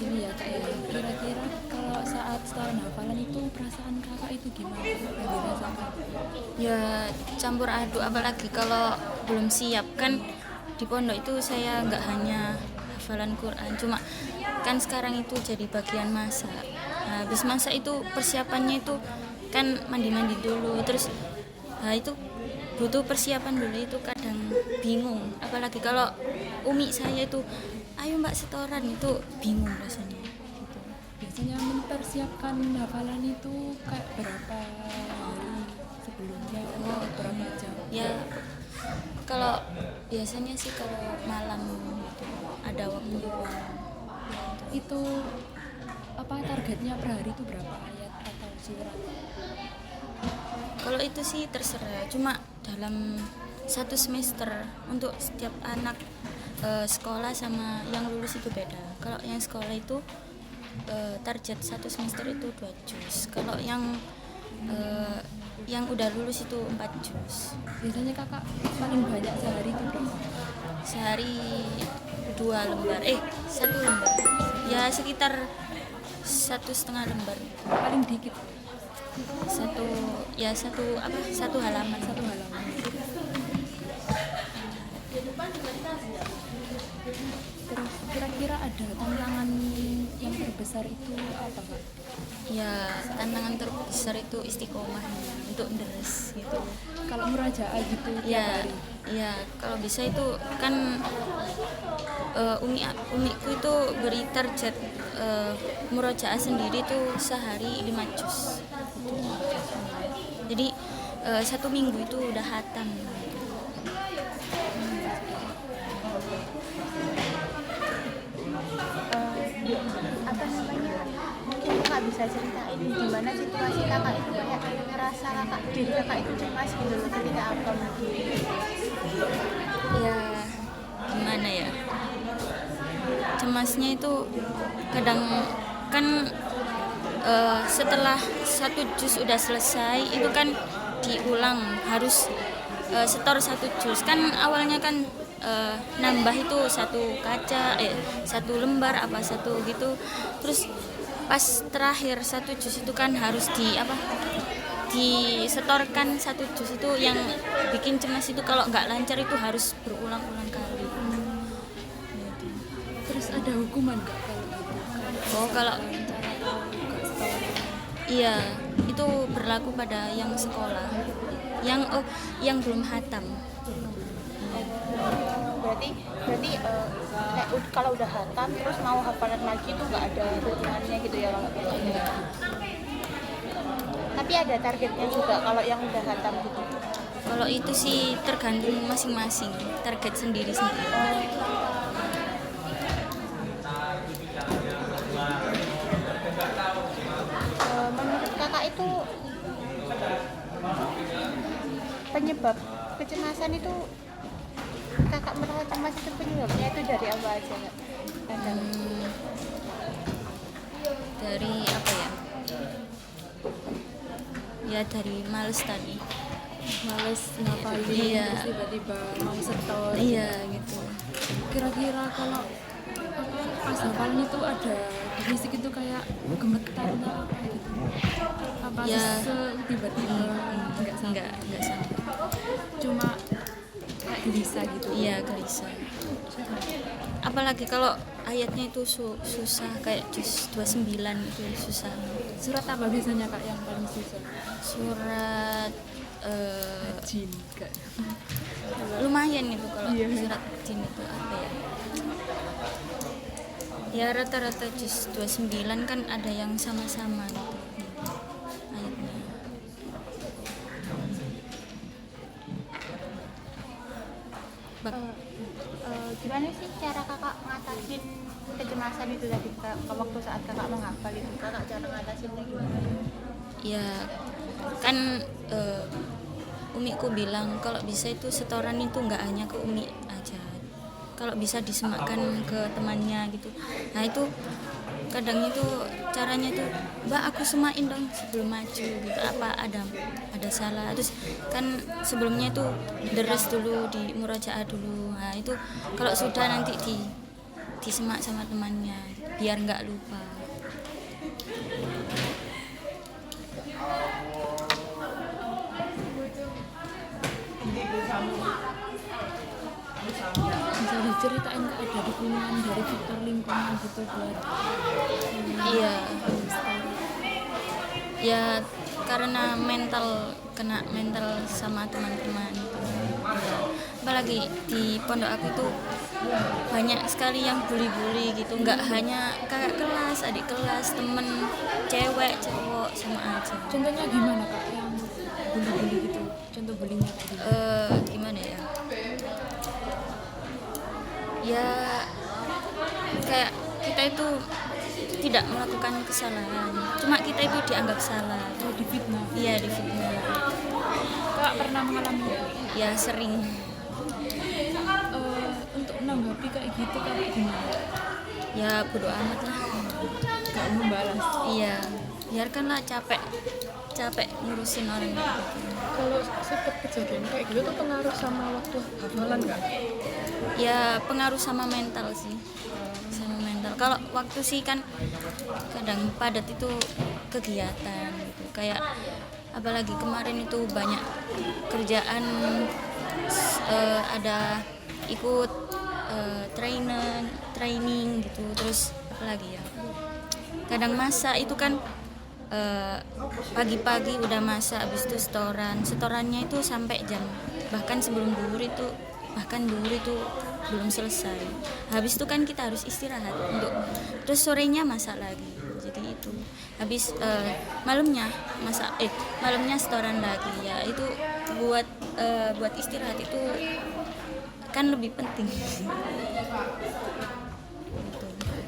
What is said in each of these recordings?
ini ya kak ya. Kira-kira kalau saat setoran hafalan itu perasaan kakak itu gimana yang dirasakan? Ya campur aduk, apalagi kalau belum siap kan. Di pondok itu saya nggak hanya hafalan Quran, cuma kan sekarang itu jadi bagian masak. Nah, habis masak itu persiapannya itu kan mandi-mandi dulu, terus nah itu butuh persiapan dulu, itu kadang bingung. Apalagi kalau umi saya itu ayo mbak setoran, itu bingung rasanya gitu. Biasanya mempersiapkan hafalan itu kayak berapa hari sebelumnya atau berapa jam? Ya kalau biasanya sih kalau malam gitu, ada waktu luang. Itu apa targetnya per hari itu berapa ayat atau surat? Kalau itu sih terserah, cuma dalam satu semester untuk setiap anak sekolah sama yang lulus itu beda. Kalau yang sekolah itu target satu semester itu 2 juz. Kalau yang udah lulus itu 4 juz. Biasanya kakak paling banyak sehari itu berapa? Sehari 2 lembar, 1 lembar. Ya sekitar 1,5 lembar. Paling dikit Satu halaman. satu halaman. Terus kira-kira ada tantangan yang terbesar itu apa kak? Ya tantangan terbesar itu istiqomahnya untuk deres gitu. Kalau murajaah gitu tiap Ya, hari. ya kalau bisa itu kan umiku itu beri target murojaah sendiri tuh sehari 5 juz gitu. Jadi 1 minggu itu udah hatam. Apa namanya, mungkin kakak bisa ceritain gimana situasi kakak itu kayak ngerasa diri kakak itu cemas gitu loh ketika apa mungkin. Ya gimana ya, cemasnya itu kadang kan setelah 1 juz udah selesai itu kan diulang, harus setor 1 juz kan. Awalnya kan nambah itu 1 lembar apa satu gitu, terus pas terakhir 1 juz itu kan harus disetorkan 1 juz. Itu yang bikin cemas, itu kalau nggak lancar itu harus berulang-ulang kali. Terus ada hukuman nggak kalau gitu? Oh kalau Lancar atau nggak setoran? iya, itu berlaku pada yang sekolah, yang belum hatam. Berarti kayak kalau udah hatam terus mau hafalan lagi tuh nggak ada hitungannya gitu ya kalau biasanya. Tapi ada targetnya juga kalau yang udah hatam gitu. Kalau itu sih tergantung masing-masing, target sendiri-sendiri. Menurut kakak itu penyebab kecemasan itu, kakak merasa cemas itu penyebabnya itu dari apa aja kak? Ada nggak? Dari apa ya? Ya dari males tadi. Males ngapain Iya. terus tiba-tiba mau setor. Iya gitu. Kira-kira kalau apa, pas hafalan itu ada di fisik itu kayak gemetar atau apa gitu? Apa Ya. tiba-tiba nggak sampai? Enggak sama. Cuma kayak gelisah gitu. Iya gelisah. Apalagi kalau ayatnya itu susah, kayak juz 29 itu susah. Surat apa biasanya kak yang paling susah? Surat Jin kak. lumayan itu kalau Iya. surat jin itu apa ya? Ya rata-rata juz 29 kan ada yang sama-sama gitu ayatnya. Gimana sih cara kakak ngatasin kecemasan itu tadi waktu saat kakak menghafal itu, kakak cara ngatasinnya gimana? Ya kan umiku bilang kalau bisa itu setoran itu nggak hanya ke umi aja, kalau bisa disematkan ke temannya gitu. Nah itu kadang itu caranya tuh, mbak aku semain dong sebelum maju gitu, apa ada salah. Terus kan sebelumnya itu deres dulu, di murajaah dulu. Nah itu kalau sudah nanti disemak sama temannya biar nggak lupa. Bisa diceritain nggak ada dukungan dari faktor lingkungan gitu buat Iya, lestari? ya karena kena mental sama teman-teman itu. Ya, apalagi di pondok aku itu banyak sekali yang bully-bully gitu, nggak hanya kakak kelas, adik kelas, temen cewek cowok sama aja. Contohnya gimana kak yang bully-bully gitu? Contoh bullyingnya kayak gimana? Gimana ya, ya kayak kita itu tidak melakukan kesalahan, cuma kita itu dianggap salah. Oh, difitnah. Iya, difitnah. Kak pernah mengalami Ya sering. untuk menanggapi kayak gitu kakak gimana? Ya bodo amat lah. Gak membalas. Iya, biarkanlah capek ngurusin orang gitu. Kalau sempet kejadian kayak gitu tuh pengaruh sama waktu hafalan nggak? Ya pengaruh sama mental sih, sama mental. Kalau waktu sih kan kadang padat itu kegiatan gitu, kayak apalagi kemarin itu banyak kerjaan, ada ikut training gitu, terus apalagi ya kadang masa itu kan pagi-pagi udah masa, habis itu setorannya itu sampai jam, bahkan duhur itu belum selesai. Habis itu kan kita harus istirahat terus sorenya masak lagi, jadi itu habis malamnya setoran lagi. Ya itu buat istirahat itu kan lebih penting.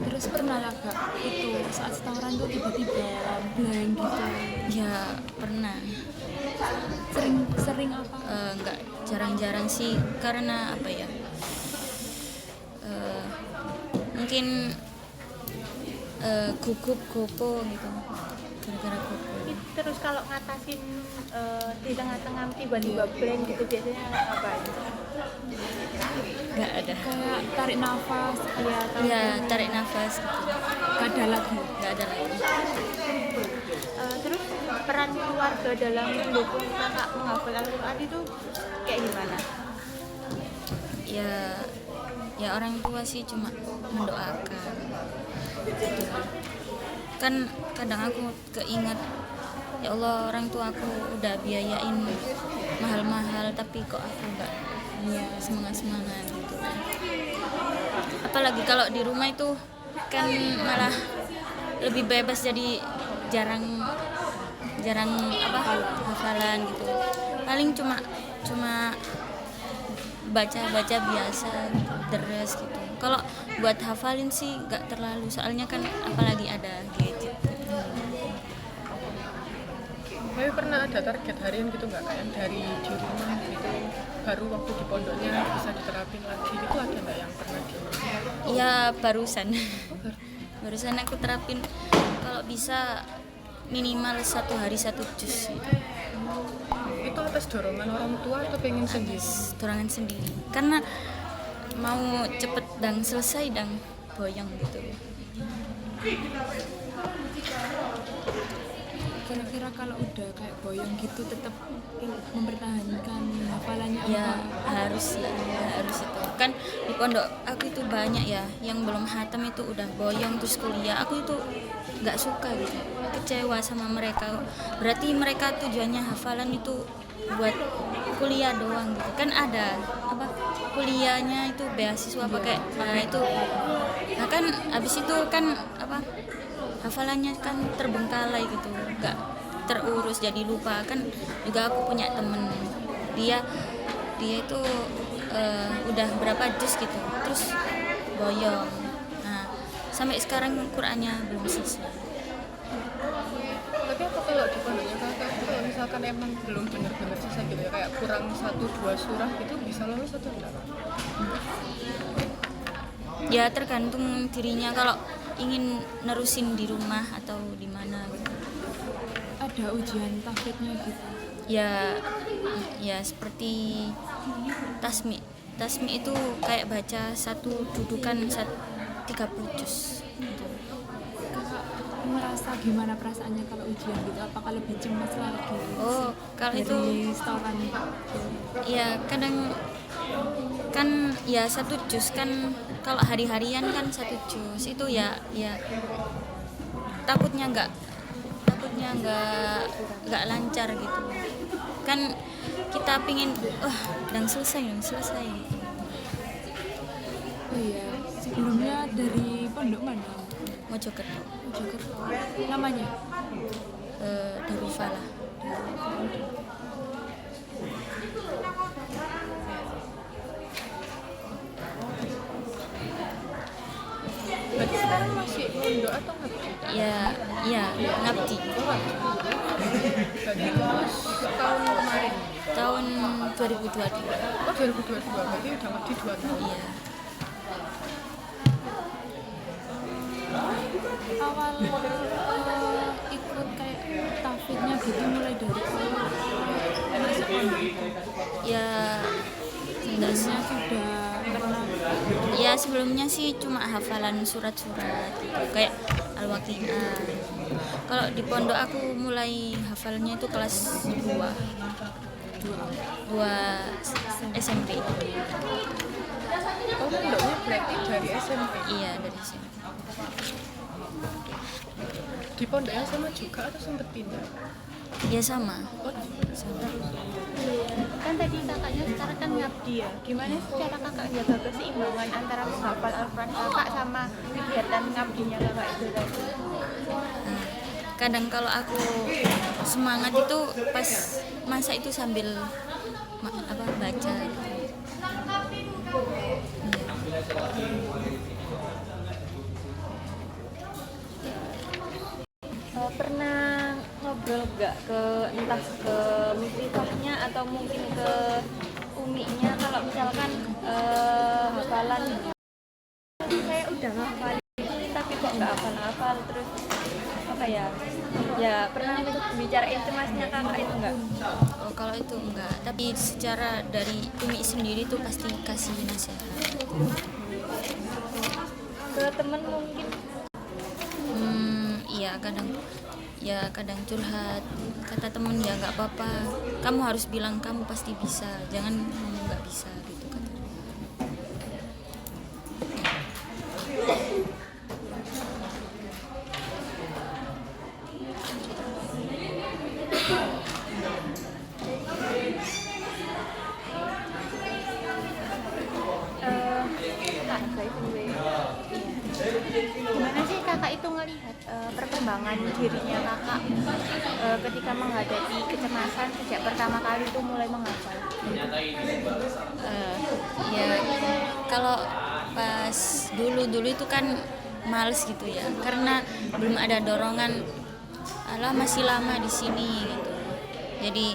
Terus pernah lah kak itu saat setoran tuh tiba-tiba blank gitu? Ya pernah. Sering apa? Enggak, jarang-jarang sih, karena apa ya, mungkin gugup gopo gitu, gara-gara gopo. Terus kalau ngatasin di tengah-tengah tiba-tiba blank gitu biasanya apa? Nggak ada. Kayak tarik nafas ya, atau Ya tarik nafas gitu, gak ada lagi. nggak ada lagi. Terus peran keluarga dalam mendukung kakak menghafal Al-Quran itu kayak gimana? Ya orang tua sih cuma mendoakan gitu. Kan kadang aku keinget, ya Allah, orang tua aku udah biayain mahal-mahal tapi kok aku nggak semangat gitu. Apalagi kalau di rumah itu kan malah lebih bebas, jadi jarang hafalan gitu. Paling cuma baca biasa deres gitu. Kalau buat hafalin sih nggak terlalu, soalnya kan apalagi ada gadget gitu. Tapi pernah ada target harian gitu nggak, kayak dari di rumah gitu baru waktu di pondoknya bisa diterapin lagi, itu ada nggak yang pernah di? Ya barusan aku terapin, kalau bisa minimal 1 hari 1 juz. Itu atas dorongan orang tua atau pengen sendiri? Dorongan sendiri, karena mau cepet dan selesai dan boyong gitu. Kira-kira kalau udah kayak boyong gitu tetap mempertahankan hafalannya Ya apa? harus itu kan. Di pondok aku itu banyak ya yang belum hatam, itu udah boyong terus kuliah. Aku itu nggak suka gitu, kecewa sama mereka. Berarti mereka tujuannya hafalan itu buat kuliah doang gitu kan. Ada apa, kuliahnya itu beasiswa pakai, nah itu, nah kan abis itu kan apa, hafalannya kan terbengkalai gitu, nggak terurus, jadi lupa. Kan juga aku punya temen, dia itu udah berapa juz gitu terus boyong. Nah sampai sekarang Qurannya belum selesai. Tapi apa kalau di pondoknya kakak itu kalau misalkan emang belum benar-benar selesai gitu ya, kayak kurang 1-2 surah gitu, bisa lolos atau enggak? Ya tergantung dirinya, kalau ingin nerusin di rumah atau di mana gitu. Ada ujian tahfidnya gitu? Ya seperti tasmi itu kayak baca satu dudukan 30 juz. Kakak merasa gimana perasaannya kalau ujian gitu? Apakah lebih cemas lagi? Oh, kalau itu Dari setoran ya kadang kan ya 1 juz kan, kalau hari-harian kan 1 juz itu ya takutnya nggak lancar gitu kan, kita pingin dan selesai gitu. Oh iya, sebelumnya dari pondok mana? Mojokerto. Mojokerto. Namanya? Darul Falah. Berarti sekarang masih pondok atau ngabdi? Ya ngabdi Berarti lulus tahun kemarin. tahun 2022. Oh 2022, berarti udah ngabdi 2 tahun. Iya. Awal ikut kayak tafidnya gitu mulai dari awal masuk pondok itu. Ya Sebelumnya sudah pernah ya sebelumnya sih cuma hafalan surat-surat gitu, kayak Al-Waqiah. Kalau di pondok aku mulai hafalnya itu kelas 2 SMP. Oh pondoknya berarti dari SMP. Iya, dari SMP. Di pondok yang sama juga atau sempat pindah? Ya sama. Oh, Kan tadi kakaknya sekarang kan ngabdi ya. Gimana sih cara kakak jaga keseimbangan antara menghafal Al-Quran kakak sama kegiatan ngabdinya kakak itu tadi? Nah, kadang kalau aku semangat itu pas masa itu sambil baca gitu. Pernah ngobrol nggak ke entah ke musrifahnya atau mungkin ke umiknya kalau misalkan hafalan saya udah ngafalin ini tapi kok nggak hafal terus apa ya pernah bicarain cemasnya kakak itu nggak? Oh, kalau itu enggak, tapi secara dari Umi sendiri tuh pasti kasih nasihat. Ke temen mungkin? Iya kadang curhat, kata temen ya nggak apa-apa, kamu harus bilang kamu pasti bisa, jangan kamu nggak bisa gitu kata. Gimana sih kakak itu ngelihat perkembangan dirinya kakak ketika menghadapi kecemasan sejak pertama kali itu mulai menghafal? Ya kalau pas dulu itu kan males gitu ya, karena belum ada dorongan, alah masih lama di sini gitu. Jadi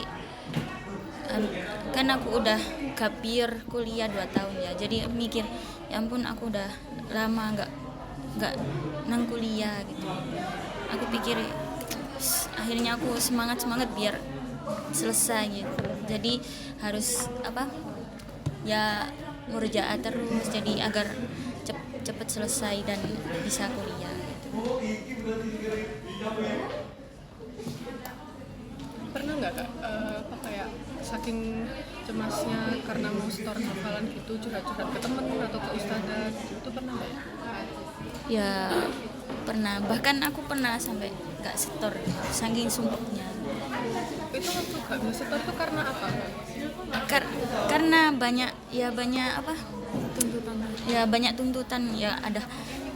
kan aku udah gapir kuliah 2 tahun ya, jadi mikir ya ampun aku udah lama nggak nang kuliah gitu. Aku pikir akhirnya aku semangat biar selesai gitu, jadi harus ya murjaah terus, jadi agar cepet selesai dan bisa kuliah gitu. pernah nggak kak kayak saking cemasnya karena mau setor hafalan gitu curhat-curhat ke temen atau ke ustazah gitu, itu pernah nggak ya? Ya pernah, bahkan aku pernah sampai nggak setor gitu, saking sumpahnya. Itu waktu gak bisa setor tuh karena apa? Karena banyak tuntutan. ya banyak tuntutan, ya ada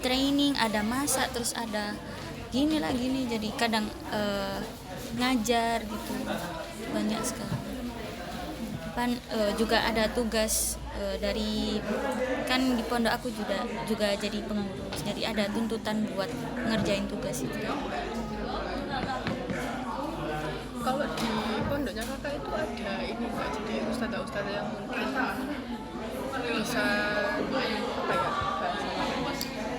training, ada masak, terus ada gini, jadi kadang ngajar gitu, banyak sekali. Juga ada tugas dari kan di pondok aku juga jadi pengurus, jadi ada tuntutan buat ngerjain tugas itu. Kalau di pondoknya kakak itu ada ini nggak, jadi ustazah yang mungkin bisa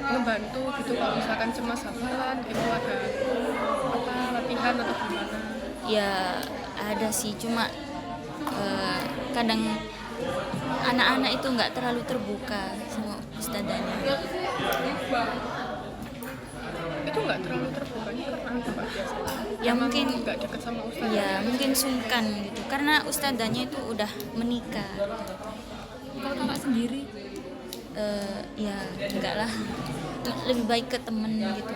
ngebantu gitu kalau misalkan cemas hafalan gitu, ada latihan atau gimana? Ya ada sih, cuma kadang anak-anak itu nggak terlalu terbuka ustadzanya. Itu nggak terlalu terbebani karena apa biasanya? Ya Emang mungkin nggak deket sama ustaz. ya mungkin sungkan gitu karena ustadzanya itu udah menikah. Kalau kakak sendiri, Ya enggak lah, lebih baik ke temen gitu.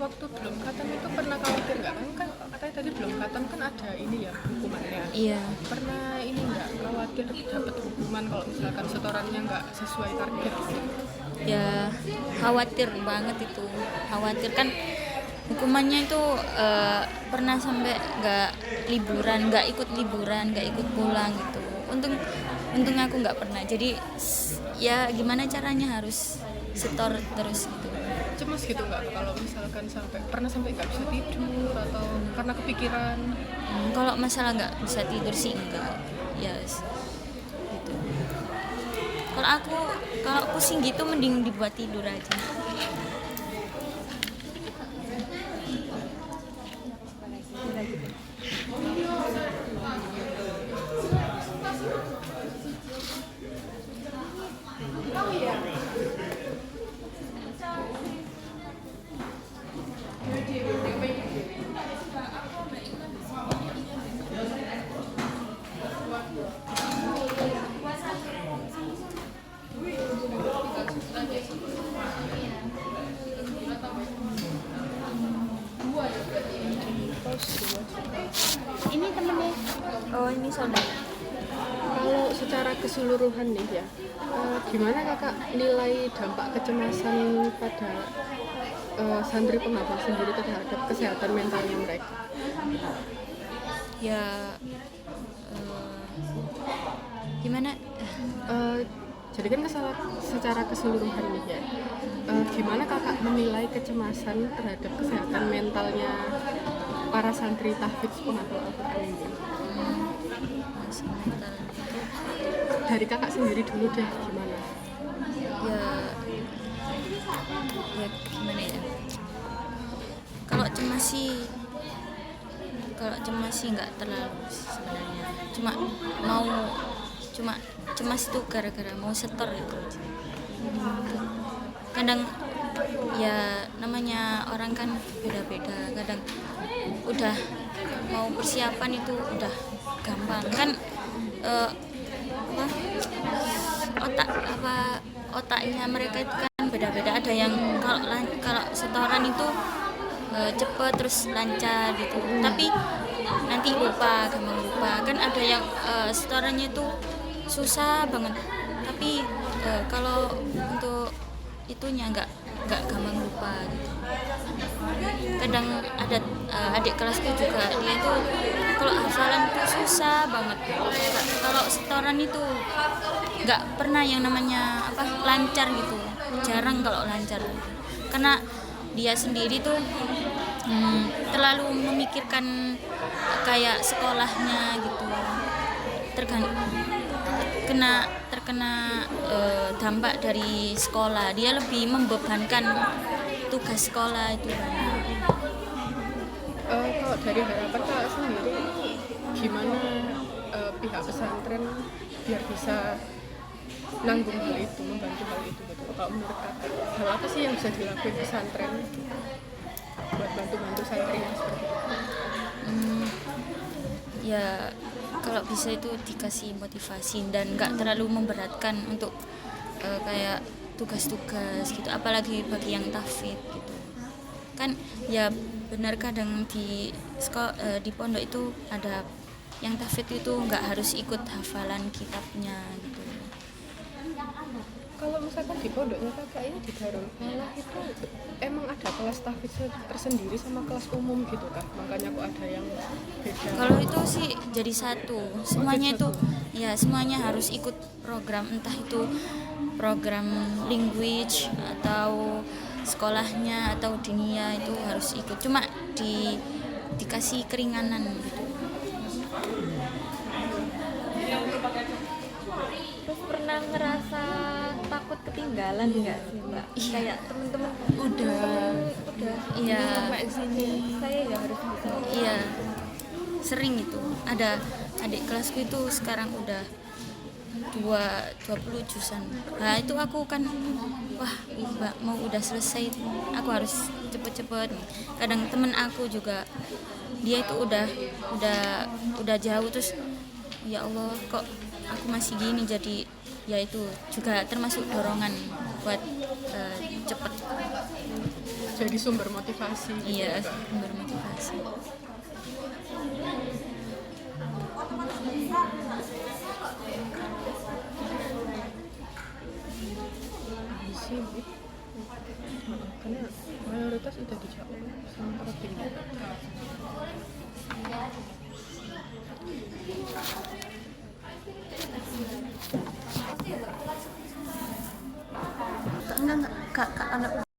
Waktu belum khatam itu pernah khawatir nggak? Kan katanya tadi belum khatam kan ada ini ya hukumannya. Iya. Pernah ini nggak khawatir dapat hukuman kalau misalkan setorannya nggak sesuai target gitu? Ya khawatir banget itu, khawatir kan hukumannya itu pernah sampai nggak liburan, nggak ikut pulang gitu. Untung aku nggak pernah, jadi ya gimana caranya harus setor terus gitu. Cemas gitu nggak kalau misalkan pernah sampai nggak bisa tidur atau karena kepikiran? Kalau masalah nggak bisa tidur sih enggak, yes gitu. Kalau pusing gitu mending dibuat tidur aja. Ini temennya. Oh ini saudara. Kalau secara keseluruhan nih ya, gimana kakak nilai dampak kecemasan pada santri penghafal sendiri terhadap kesehatan mentalnya mereka? Ya gimana? Jadi kan secara keseluruhan nih ya, gimana kakak menilai kecemasan terhadap kesehatan mentalnya para santri tahfidz penghafal Al-Quran ini? Masih mental itu Dari kakak sendiri dulu deh, gimana? ya gimana ya? Kalau cemas sih nggak terlalu sebenarnya. Cuma cemas itu gara-gara mau setor itu. Kadang ya namanya orang kan beda-beda. Kadang udah mau persiapan itu udah gampang kan, otaknya mereka itu kan beda-beda. Ada yang kalau setoran itu cepet terus lancar gitu, tapi nanti gampang lupa. Kan ada yang setorannya itu susah banget, tapi kalau untuk itunya nggak gampang lupa gitu. Kadang ada adik kelasku juga, dia itu kalau hafalan itu susah banget. Kalau setoran itu nggak pernah yang namanya lancar gitu, jarang kalau lancar karena dia sendiri tuh terlalu memikirkan kayak sekolahnya gitu, terkena dampak dari sekolah. Dia lebih membebankan tugas sekolah itu banyak. Kalau dari harapan kakak sendiri, gimana pihak pesantren biar bisa nanggung hal itu, membantu hal itu gitu? Kalau menurut kakak, hal apa sih yang bisa dilakukan pesantren buat bantu santrinya seperti itu? Ya kalau bisa itu dikasih motivasi dan nggak terlalu memberatkan untuk kayak tugas-tugas gitu, apalagi bagi yang tahfidz gitu kan. Ya benar, kadang di pondok itu ada yang tahfidz itu nggak harus ikut hafalan kitabnya gitu. Kalau misalkan di pondoknya kakak ini di Darul Falah itu emang ada kelas tahfidz tersendiri sama kelas umum gitu kah? Makanya kok ada yang beda? Kalau itu sih jadi satu, semuanya itu ya semuanya harus ikut program, entah itu program language atau sekolahnya atau dinia, itu harus ikut. Cuma dikasih keringanan gitu. ngerasa takut ketinggalan nggak sih Mbak? Kayak temen-temen Udah Iya. sampai sini. saya ya harus bisa. Iya, sering itu. Ada adik kelasku itu sekarang udah 20 jurusan. Nah itu aku kan, wah Mbak mau udah selesai, aku harus cepet-cepet. Kadang temen aku juga, dia itu udah jauh, terus ya Allah kok aku masih gini, jadi ya itu juga termasuk dorongan buat cepet. Jadi sumber motivasi gitu Iya, ya, Kak. bermotivasi. Sibuk. Karena mayoritas udah dijawab sama protein. Enggak, Kak, anak